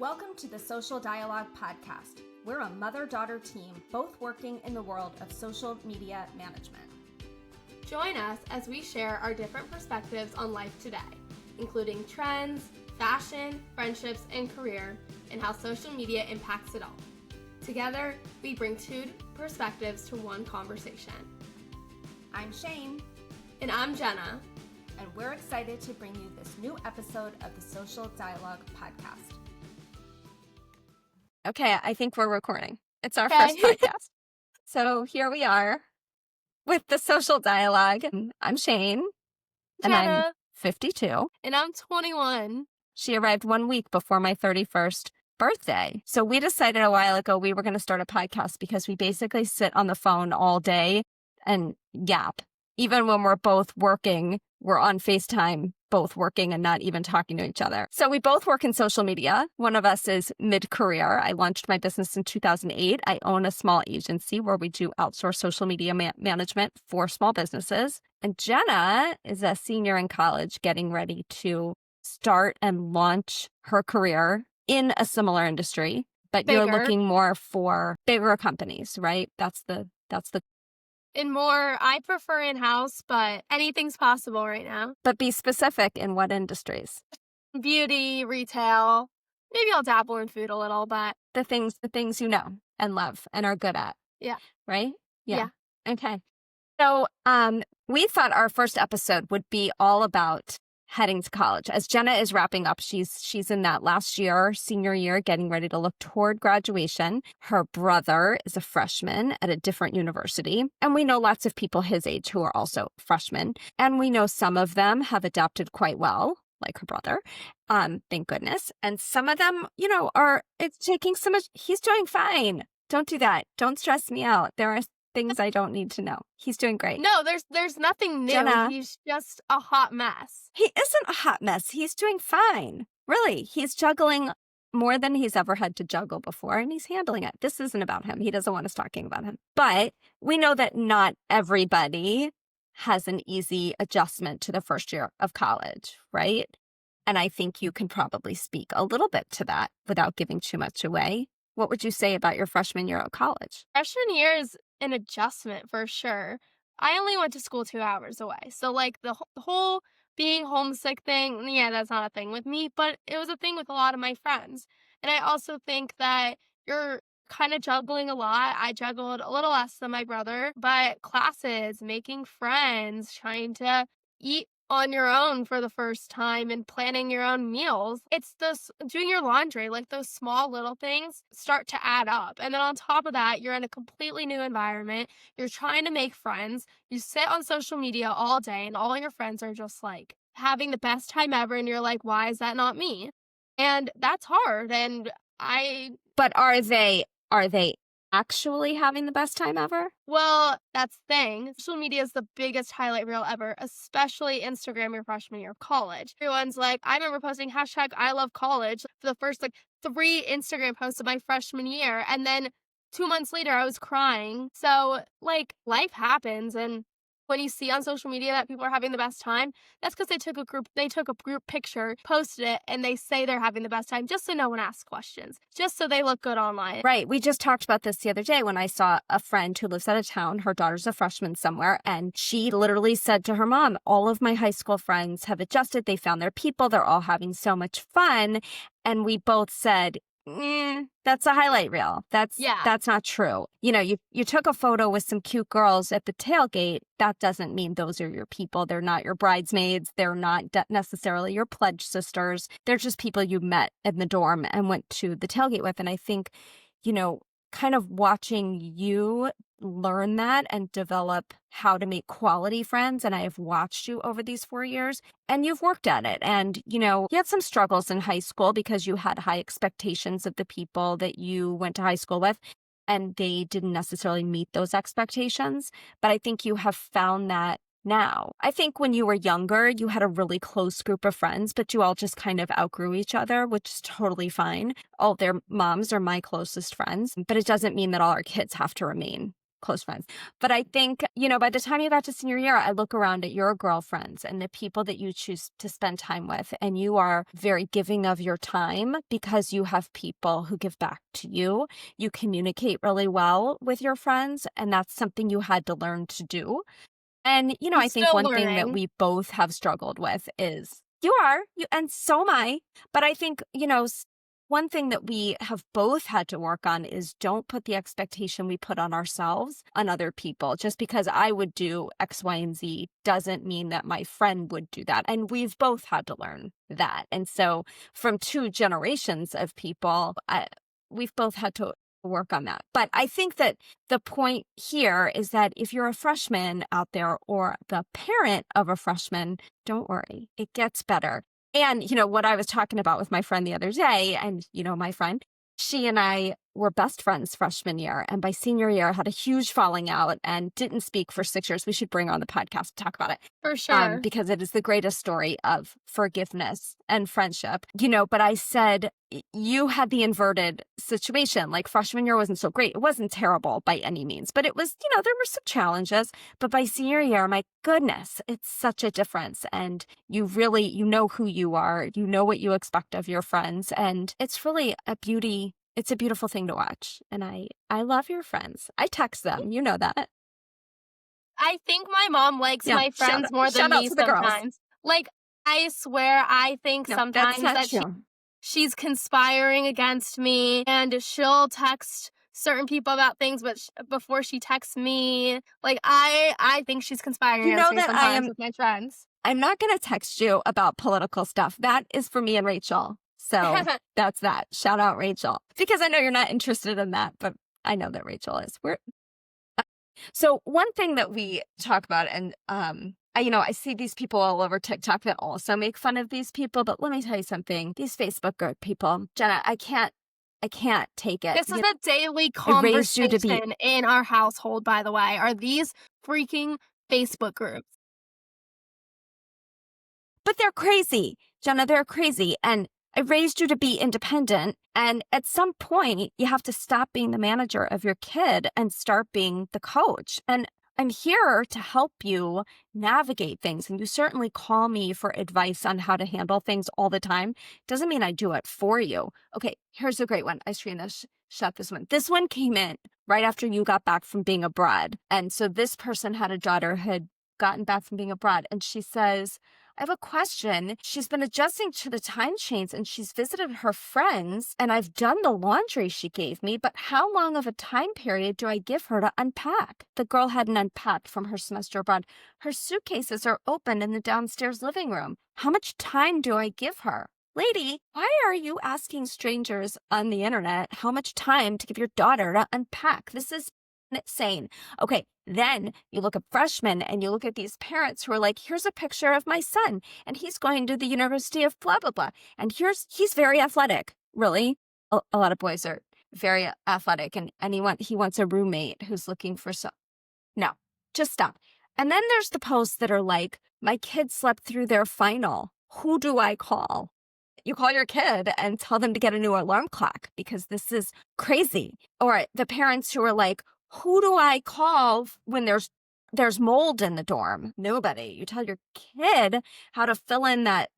Welcome to the Social Dialogue Podcast. We're a mother-daughter team, both working in the world of social media management. Join us as we share our different perspectives on life today, including trends, fashion, friendships, and career, and how social media impacts it all. Together, we bring two perspectives to one conversation. I'm Shane. And I'm Jenna. And we're excited to bring you this new episode of the Social Dialogue Podcast. Okay, I think we're recording. It's our first podcast. So here we are with the Social Dialogue. I'm Shane. Jenna. And I'm 52. And I'm 21. She arrived 1 week before my 31st birthday. So we decided a while ago we were going to start a podcast because we basically sit on the phone all day and yap. Even when we're both working, we're on FaceTime, both working and not even talking to each other. So we both work in social media. One of us is mid-career. I launched my business in 2008. I own a small agency where we do outsource social media management for small businesses. And Jenna is a senior in college getting ready to start and launch her career in a similar industry. But Bigger. You're looking more for bigger companies, right? That's the And more, I prefer in-house, but anything's possible right now. But be specific in what industries. Beauty, retail. Maybe I'll dabble in food a little, but The things you know and love and are good at. Yeah. Right? Yeah. Okay. So we thought our first episode would be all about heading to college. As Jenna is wrapping up, she's in that last year, senior year, getting ready to look toward graduation. Her brother is a freshman at a different university. And we know lots of people his age who are also freshmen. And we know some of them have adapted quite well, like her brother. Thank goodness. And some of them, it's taking so much. He's doing fine. Don't do that. Don't stress me out. There are things I don't need to know. He's doing great. no, there's nothing new. Jenna. He's just a hot mess. He isn't a hot mess. He's doing fine. Really. He's juggling more than he's ever had to juggle before, and he's handling it. This isn't about him. He doesn't want us talking about him. But we know that not everybody has an easy adjustment to the first year of college, right? And I think you can probably speak a little bit to that without giving too much away. What would you say about your freshman year of college? Freshman year is an adjustment for sure. I only went to school 2 hours away. So the whole being homesick thing, yeah, that's not a thing with me, but it was a thing with a lot of my friends. And I also think that you're kind of juggling a lot. I juggled a little less than my brother, but classes, making friends, trying to eat on your own for the first time and planning your own meals. It's doing your laundry, like those small little things start to add up. And then on top of that, you're in a completely new environment. You're trying to make friends. You sit on social media all day and all your friends are just like having the best time ever. And you're like, why is that not me? And that's hard. But are they actually having the best time ever? Well, that's the thing. Social media is the biggest highlight reel ever, especially Instagram your freshman year of college. Everyone's like, I remember posting hashtag I love college for the first 3 Instagram posts of my freshman year. And then 2 months later, I was crying. So life happens. And when you see on social media that people are having the best time, that's because they took a group picture, posted it, and they say they're having the best time just so no one asks questions, just so they look good online. Right. We just talked about this the other day when I saw a friend who lives out of town. Her daughter's a freshman somewhere, and she literally said to her mom, all of my high school friends have adjusted. They found their people. They're all having so much fun. And we both said, that's a highlight reel. That's not true. You took a photo with some cute girls at the tailgate. That doesn't mean those are your people. They're not your bridesmaids. They're not necessarily your pledge sisters. They're just people you met in the dorm and went to the tailgate with. And I think, kind of watching you learn that and develop how to make quality friends. And I have watched you over these 4 years and you've worked at it. And, you had some struggles in high school because you had high expectations of the people that you went to high school with, and they didn't necessarily meet those expectations. But I think you have found that now. I think when you were younger, you had a really close group of friends, but you all just kind of outgrew each other, which is totally fine. All their moms are my closest friends, but it doesn't mean that all our kids have to remain close friends. But I think, by the time you got to senior year, I look around at your girlfriends and the people that you choose to spend time with, and you are very giving of your time because you have people who give back to you. You communicate really well with your friends, and that's something you had to learn to do. And, I'm I think still one thing that learning. we both have struggled with is and so am I. But I think, one thing that we have both had to work on is don't put the expectation we put on ourselves on other people. Just because I would do X, Y, and Z doesn't mean that my friend would do that. And we've both had to learn that. And so from 2 generations of people, we've both had to work on that. But I think that the point here is that if you're a freshman out there or the parent of a freshman, don't worry, it gets better. And, what I was talking about with my friend the other day, and, my friend, she and I were best friends freshman year. And by senior year, had a huge falling out and didn't speak for 6 years. We should bring her on the podcast to talk about it. For sure. Because it is the greatest story of forgiveness and friendship. But I said, you had the inverted situation. Like freshman year wasn't so great. It wasn't terrible by any means, but it was, there were some challenges. But by senior year, my goodness, it's such a difference. And you really, know who you are. You know what you expect of your friends. And it's really it's a beautiful thing to watch. And I love your friends. I text them. You know that. I think my mom likes my friends more than shout out me to the girls. sometimes. Like, I swear, I think No, sometimes that's not that true. she's conspiring against me, and she'll text certain people about things, but before she texts me, like, I think she's conspiring against me that sometimes with my friends. I'm not going to text you about political stuff. That is for me and Rachel. So that's that. Shout out Rachel. Because I know you're not interested in that, but I know that Rachel is. So one thing that we talk about, and I see these people all over TikTok that also make fun of these people, but let me tell you something. These Facebook group people, Jenna, I can't take it. This is a daily raised you to be- conversation in our household, by the way, are these freaking Facebook groups. But they're crazy, Jenna, they're crazy. And I raised you to be independent. And at some point, you have to stop being the manager of your kid and start being the coach. And I'm here to help you navigate things. And you certainly call me for advice on how to handle things all the time. Doesn't mean I do it for you. Okay, here's a great one. I screened this, shot this one. This one came in right after you got back from being abroad. And so this person had a daughter who had gotten back from being abroad. And she says, I have a question. She's been adjusting to the time change and she's visited her friends and I've done the laundry she gave me, but how long of a time period do I give her to unpack? The girl hadn't unpacked from her semester abroad. Her suitcases are open in the downstairs living room. How much time do I give her? Lady, why are you asking strangers on the internet how much time to give your daughter to unpack? This is insane. Okay, then you look at freshmen and you look at these parents who are like, here's a picture of my son and he's going to the University of blah, blah, blah. And he's very athletic. Really? A lot of boys are very athletic and he wants a roommate who's looking for some. No, just stop. And then there's the posts that are like, my kid slept through their final. Who do I call? You call your kid and tell them to get a new alarm clock because this is crazy. Or the parents who are like, who do I call when there's mold in the dorm? Nobody. You tell your kid how to fill in that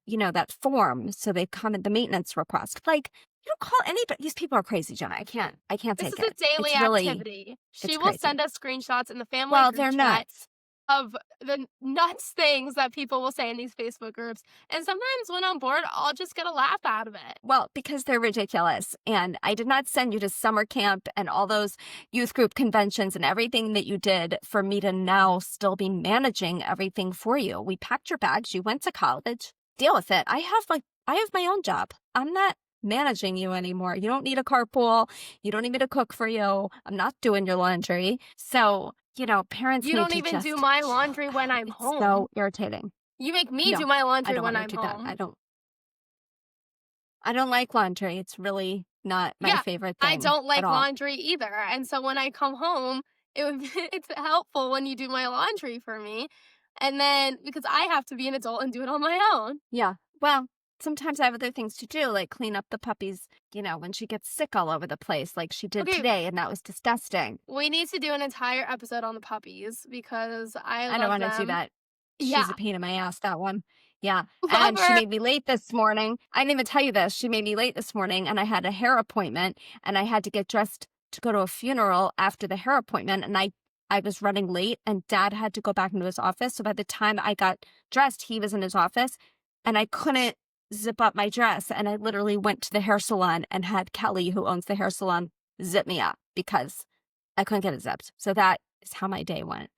form so they come at the maintenance request. Like, you don't call anybody. These people are crazy, Jenna. I can't take it. This is a daily activity. She will send us screenshots in the family group they're chat nuts. Of the nuts things that people will say in these Facebook groups. And sometimes when I'm bored, I'll just get a laugh out of it. Well, because they're ridiculous. And I did not send you to summer camp and all those youth group conventions and everything that you did for me to now still be managing everything for you. We packed your bags. You went to college. Deal with it. I have my own job. I'm not managing you anymore. You don't need a carpool. You don't need me to cook for you. I'm not doing your laundry. So, parents You need don't to even just do my laundry when I'm It's home. so irritating. You make me No, do my I laundry don't when want I'm to do home. that. I don't like laundry. It's really not my favorite thing. I don't like at all. laundry either. And so when I come home, it's helpful when you do my laundry for me. And then because I have to be an adult and do it on my own. Yeah. Well, sometimes I have other things to do, like clean up the puppy's, when she gets sick all over the place, like she did Okay. today, and that was disgusting. We need to do an entire episode on the puppies because I I don't love want to do them. that. She's Yeah, a pain in my ass, that one. Yeah. love And she her. made me late this morning. I didn't even tell you this. She made me late this morning, and I had a hair appointment, and I had to get dressed to go to a funeral after the hair appointment. And I was running late, and Dad had to go back into his office. So by the time I got dressed, he was in his office, and I couldn't zip up my dress. And I literally went to the hair salon and had Kelly, who owns the hair salon, zip me up because I couldn't get it zipped. So that is how my day went.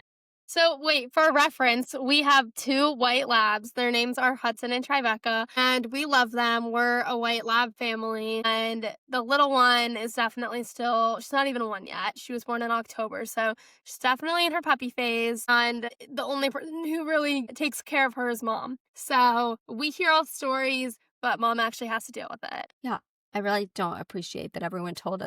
So wait, for reference, we have 2 white labs. Their names are Hudson and Tribeca, and we love them. We're a white lab family, and the little one is definitely still, she's not even 1 yet. She was born in October, so she's definitely in her puppy phase, and the only person who really takes care of her is Mom. So we hear all the stories, but Mom actually has to deal with it. Yeah. I really don't appreciate that everyone told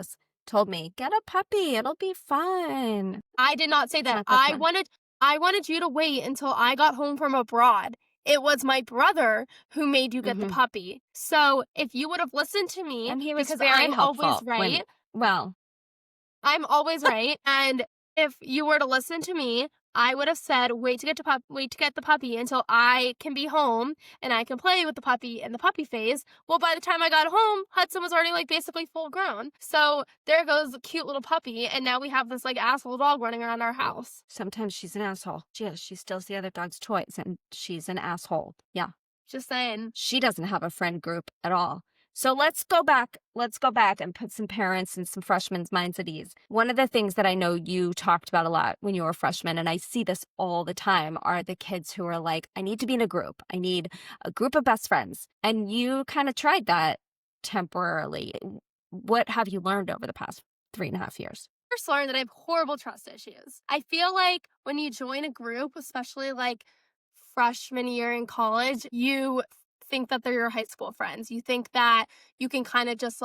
me, get a puppy. It'll be fun. I did not say that. not that fun. I wanted you to wait until I got home from abroad. It was my brother who made you get the Mhm. puppy. So if you would have listened to me, And he was because very I'm helpful. always right. Well, I'm always right. And if you were to listen to me, I would have said, wait to get the puppy until I can be home and I can play with the puppy in the puppy phase. Well, by the time I got home, Hudson was already basically full grown. So there goes the cute little puppy, and now we have this asshole dog running around our house. sometimes she's an asshole. She steals the other dog's toys, and she's an asshole. Yeah. Just saying. She doesn't have a friend group at all. So let's go back and put some parents and some freshmen minds at ease. One of the things that I know you talked about a lot when you were a freshman, and I see this all the time, are the kids who are like, I need to be in a group. I need a group of best friends. And you kind of tried that temporarily. What have you learned over the past 3.5 years? First learned that I have horrible trust issues. I feel like when you join a group, especially freshman year in college, you think that they're your high school friends. You think that you can kind of just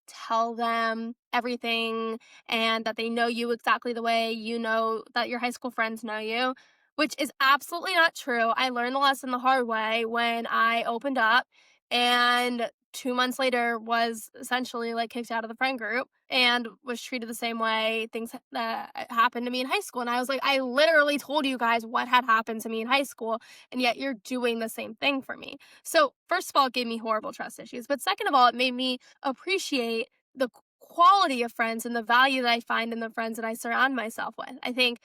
tell them everything and that they know you exactly the way you know that your high school friends know you, which is absolutely not true. I learned the lesson the hard way when I opened up, and 2 months later was essentially kicked out of the friend group and was treated the same way things that happened to me in high school. And I was like, I literally told you guys what had happened to me in high school, and yet you're doing the same thing for me. So first of all, it gave me horrible trust issues, but second of all, it made me appreciate the quality of friends and the value that I find in the friends that I surround myself with. I think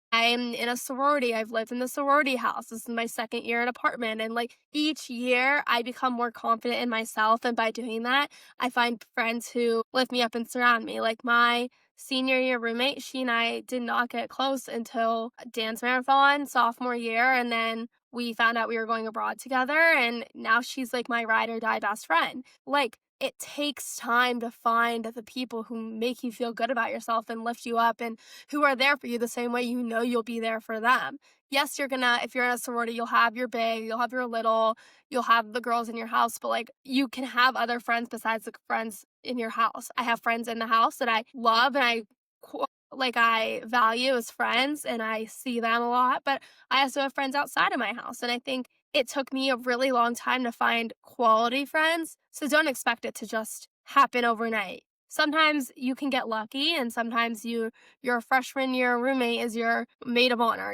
I'm in a sorority. I've lived in the sorority house. This is my second year in apartment. And each year I become more confident in myself. And by doing that, I find friends who lift me up and surround me. Like my senior year roommate, she and I did not get close until dance marathon sophomore year. And then we found out we were going abroad together. And now she's my ride or die best friend. It takes time to find the people who make you feel good about yourself and lift you up and who are there for you the same way you know you'll be there for them. Yes, if you're in a sorority, you'll have your big, you'll have your little, you'll have the girls in your house, but you can have other friends besides the friends in your house. I have friends in the house that I love and I value as friends, and I see them a lot, but I also have friends outside of my house. And I think it took me a really long time to find quality friends. So don't expect it to just happen overnight. Sometimes you can get lucky, and sometimes your freshman year roommate is your maid of honor,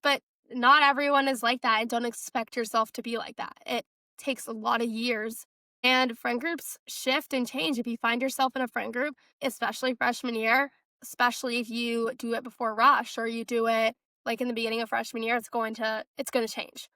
But not everyone is like that, and don't expect yourself to be like that. It takes a lot of years. And friend groups shift and change. If you find yourself in a friend group, especially freshman year, especially if you do it before rush or you do it in the beginning of freshman year, it's going to change.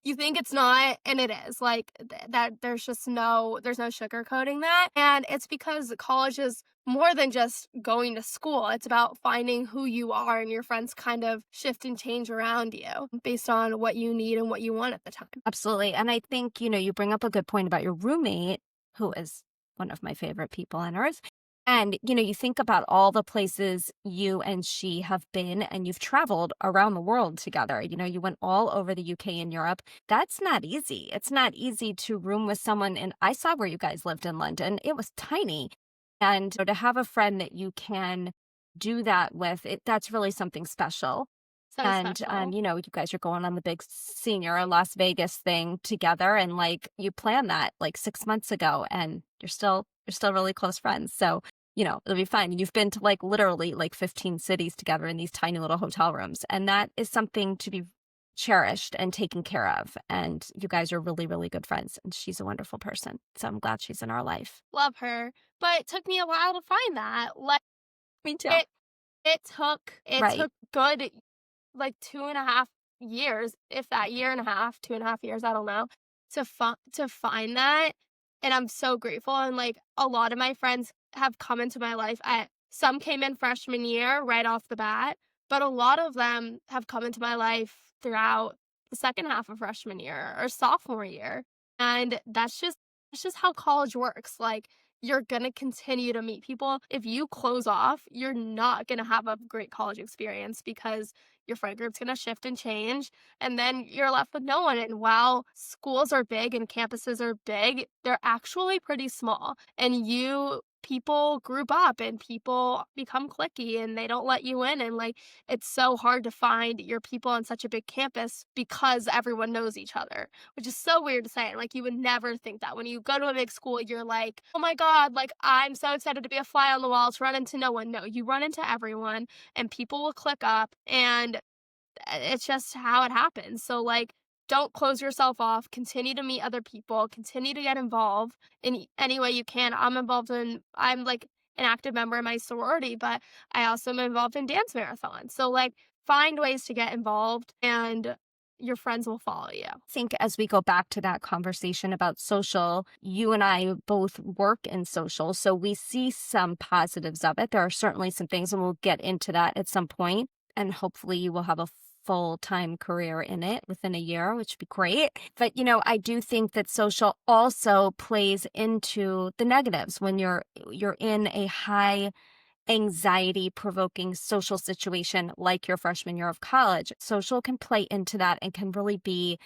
You think it's not, and it is. That there's no sugarcoating that. And it's because college is more than just going to school. It's about finding who you are, and your friends kind of shift and change around you based on what you need and what you want at the time. Absolutely. And I think, you bring up a good point about your roommate, who is one of my favorite people on earth. And, you think about all the places you and she have been, and you've traveled around the world together. You went all over the UK and Europe. That's not easy. It's not easy to room with someone. And I saw where you guys lived in London. It was tiny. And to have a friend that you can do that with, that's really something special. So And, special. you guys are going on the big senior Las Vegas thing together, and like you planned that like 6 months ago, and you're still really close friends. So, it'll be fine. You've been to like literally like 15 cities together in these tiny little hotel rooms, and that is something to be cherished and taken care of. And you guys are really, really good friends, and she's a wonderful person. So I'm glad she's in our life. Love her. But it took me a while to find that. Like Me too. it it took Right. good like 2.5 years, if that, year and a half, 2.5 years, I don't know, to find that. And I'm so grateful. And like a lot of my friends have come into my life at some came in freshman year right off the bat, but a lot of them have come into my life throughout the second half of freshman year or sophomore year. And that's just how college works. Like you're going to continue to meet people. If you close off, you're not going to have a great college experience because your friend group's going to shift and change. And then you're left with no one. And while schools are big and campuses are big, they're actually pretty small. And people group up and people become cliquey and they don't let you in. And like, it's so hard to find your people on such a big campus because everyone knows each other, which is so weird to say. Like, you would never think that when you go to a big school, you're like, oh my God, like, I'm so excited to be a fly on the wall to run into no one. No, you run into everyone and people will click up, and it's just how it happens. So, like, don't close yourself off. Continue to meet other people. Continue to get involved in any way you can. I'm like an active member in my sorority, but I also am involved in dance marathons. So, like, find ways to get involved and your friends will follow you. I think as we go back to that conversation about social, you and I both work in social, so we see some positives of it. There are certainly some things, and we'll get into that at some point, and hopefully you will have a full-time career in it within a year, which would be great. But, I do think that social also plays into the negatives when you're in a high anxiety provoking social situation like your freshman year of college. Social can play into that and can really be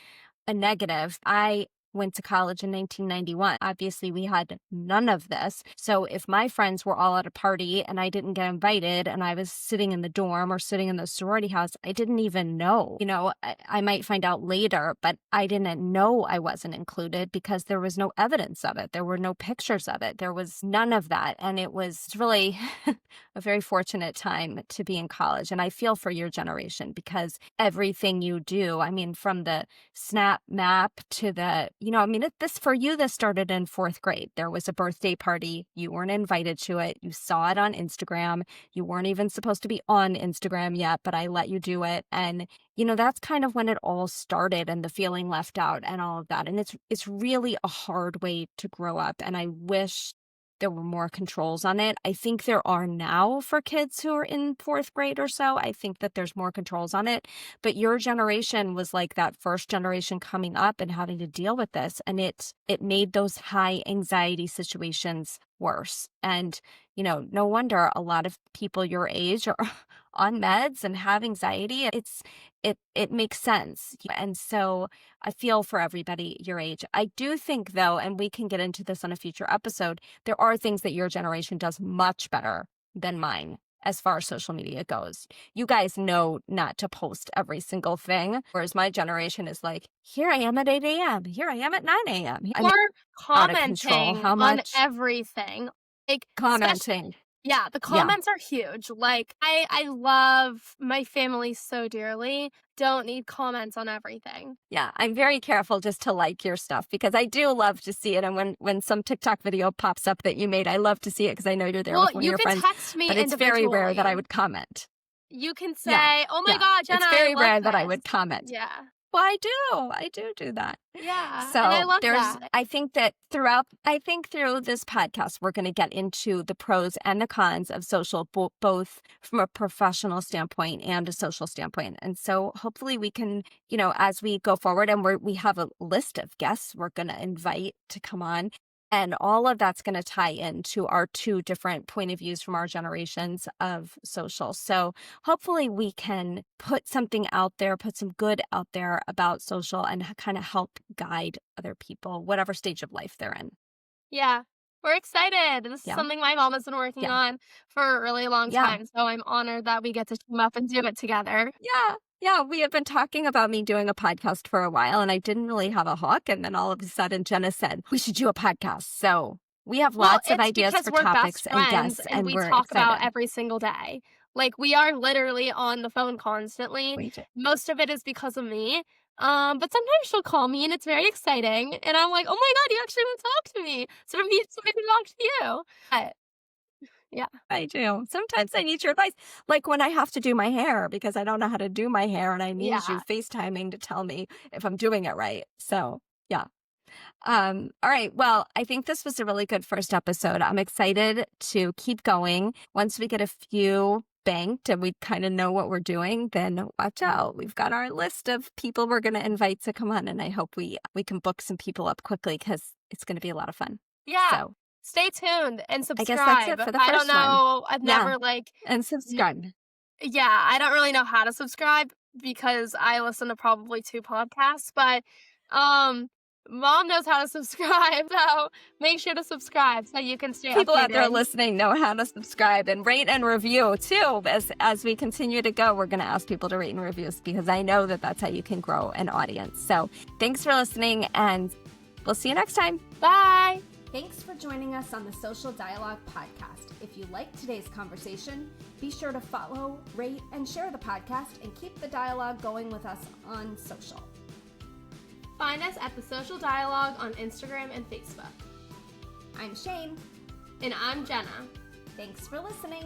a negative. I went to college in 1991. Obviously, we had none of this. So if my friends were all at a party and I didn't get invited and I was sitting in the dorm or sitting in the sorority house, I didn't even know. I might find out later, but I didn't know I wasn't included because there was no evidence of it. There were no pictures of it. There was none of that. And it was really a very fortunate time to be in college. And I feel for your generation because everything you do, I mean, from the snap map to the, this for you, this started in fourth grade. There was a birthday party. You weren't invited to it. You saw it on Instagram. You weren't even supposed to be on Instagram yet, but I let you do it. And, that's kind of when it all started and the feeling left out and all of that. And it's really a hard way to grow up. And I wish there were more controls on it. I think there are now for kids who are in fourth grade or so. I think that there's more controls on it. But your generation was like that first generation coming up and having to deal with this. And it made those high anxiety situations worse. And, no wonder a lot of people your age are on meds and have anxiety. It makes sense. And so I feel for everybody your age. I do think, though, and we can get into this on a future episode, there are things that your generation does much better than mine as far as social media goes. You guys know not to post every single thing, whereas my generation is like, here I am at 8 a.m., here I am at 9 a.m. I mean, Or out of control. commenting How on much everything. Like, commenting? yeah, the Yeah. comments are huge. Like, I love my family so dearly. Don't need comments on everything. Yeah, I'm very careful just to like your stuff because I do love to see it. And when some TikTok video pops up that you made, I love to see it because I know you're there Well, with one of you your can friends. text me But it's very rare that I individually. would comment. You can say, Yeah, oh my yeah. God, Jenna, It's I very love rare that I this. would comment. Yeah. Well, I do that. Yeah. And I So love that. I think through this podcast, we're going to get into the pros and the cons of social, both from a professional standpoint and a social standpoint. And so hopefully we can, as we go forward, and we have a list of guests we're going to invite to come on. And all of that's going to tie into our two different point of views from our generations of social. So hopefully we can put something out there, put some good out there about social and kind of help guide other people, whatever stage of life they're in. Yeah. We're excited. This is Yeah. something my mom has been working Yeah. on for a really long Yeah. time. So I'm honored that we get to team up and do it together. Yeah. Yeah, we have been talking about me doing a podcast for a while, and I didn't really have a hook. And then all of a sudden, Jenna said, we should do a podcast. So we have Well, lots of it's ideas because for we're topics best and friends guests, and and we we're talk about excited. every single day. Like, we are literally on the phone constantly. We do. Most of it is because of me. But sometimes she'll call me and it's very exciting. And I'm like, oh my God, you actually want to talk to me. So maybe talk to you. Yeah. I do. Sometimes I need your advice. Like when I have to do my hair because I don't know how to do my hair and I need you Yeah. FaceTiming to tell me if I'm doing it right. So, yeah. All right. Well, I think this was a really good first episode. I'm excited to keep going. Once we get a few banked and we kind of know what we're doing, then watch out. We've got our list of people we're going to invite to come on, and I hope we can book some people up quickly because it's going to be a lot of fun. Yeah. So stay tuned and I subscribe. guess that's it for the I don't first one. know. I've Yeah. never And subscribe. Yeah, I don't really know how to subscribe because I listen to probably 2 podcasts, but Mom knows how to subscribe, so make sure to subscribe so you can stay People out there updated. listening know how to subscribe and rate and review too. As we continue to go, we're going to ask people to rate and review because I know that that's how you can grow an audience. So thanks for listening, and we'll see you next time. Bye. Thanks for joining us on the Social Dialogue Podcast. If you liked today's conversation, be sure to follow, rate, and share the podcast and keep the dialogue going with us on social. Find us at The Social Dialogue on Instagram and Facebook. I'm Shane. And I'm Jenna. Thanks for listening.